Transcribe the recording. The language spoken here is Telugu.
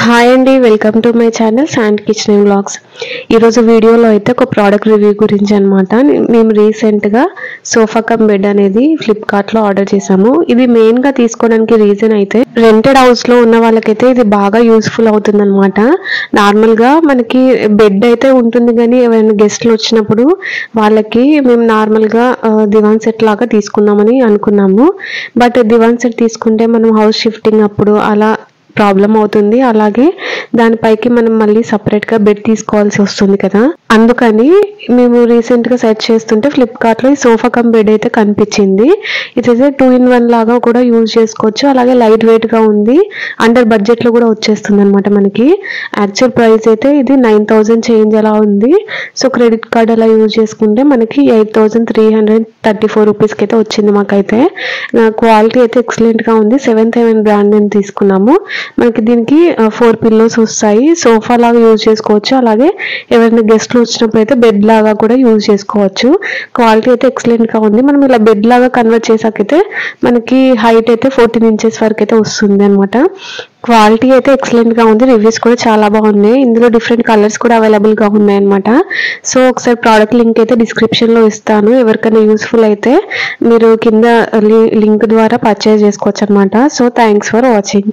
హాయ్ అండి, welcome to my channel sand kitchen vlogs. ఈరోజు వీడియోలో అయితే ఒక ప్రోడక్ట్ రివ్యూ గురించి అనమాట. మేము రీసెంట్గా సోఫా కమ్ బెడ్ అనేది ఫ్లిప్కార్ట్లో ఆర్డర్ చేసాము. ఇది మెయిన్గా తీసుకోవడానికి రీజన్ అయితే రెంటెడ్ హౌస్లో ఉన్న వాళ్ళకైతే ఇది బాగా యూస్ఫుల్ అవుతుంది అనమాట. నార్మల్గా మనకి బెడ్ అయితే ఉంటుంది, కానీ ఎవరైనా గెస్ట్లు వచ్చినప్పుడు వాళ్ళకి మేము నార్మల్గా దివాన్ సెట్ లాగా తీసుకుందామని అనుకున్నాము. బట్ దివాన్ సెట్ తీసుకుంటే మనం హౌస్ షిఫ్టింగ్ అప్పుడు అలా ప్రాబ్లం అవుతుంది. అలాగే దానిపైకి మనం మళ్ళీ సపరేట్గా బెడ్ తీసుకోవాల్సి వస్తుంది కదా. అందుకని మేము రీసెంట్గా సెర్చ్ చేస్తుంటే ఫ్లిప్కార్ట్లో ఈ సోఫా కమ్ బెడ్ అయితే కనిపించింది. ఇదైతే 2-in-1 లాగా కూడా యూజ్ చేసుకోవచ్చు. అలాగే లైట్ వెయిట్గా ఉంది, అండర్ బడ్జెట్లో కూడా వచ్చేస్తుంది అనమాట. మనకి యాక్చువల్ ప్రైస్ అయితే ఇది 9,000 చేంజ్ అలా ఉంది. సో క్రెడిట్ కార్డ్ అలా యూజ్ చేసుకుంటే మనకి 8,334 రూపీస్కి అయితే వచ్చింది. మాకైతే క్వాలిటీ అయితే ఎక్సలెంట్గా ఉంది. 7th Heaven బ్రాండ్ అని తీసుకున్నాము. మనకి దీనికి 4 పిల్లోస్ వస్తాయి. సోఫా లాగా యూజ్ చేసుకోవచ్చు. అలాగే ఎవరైనా గెస్ట్లు వచ్చినప్పుడు అయితే బెడ్ లాగా కూడా యూజ్ చేసుకోవచ్చు. క్వాలిటీ అయితే ఎక్సలెంట్గా ఉంది. మనం ఇలా బెడ్ లాగా కన్వర్ట్ చేసాకైతే మనకి హైట్ అయితే 14 ఇంచెస్ వరకు అయితే వస్తుంది అనమాట. క్వాలిటీ అయితే ఎక్సలెంట్గా ఉంది. రివ్యూస్ కూడా చాలా బాగున్నాయి. ఇందులో డిఫరెంట్ కలర్స్ కూడా అవైలబుల్గా ఉన్నాయి అనమాట. సో ఒకసారి ప్రోడక్ట్ లింక్ అయితే డిస్క్రిప్షన్లో ఇస్తాను. ఎవరికైనా యూస్ఫుల్ అయితే మీరు కింద లింక్ ద్వారా పర్చేజ్ చేసుకోవచ్చు అనమాట. So thanks for watching.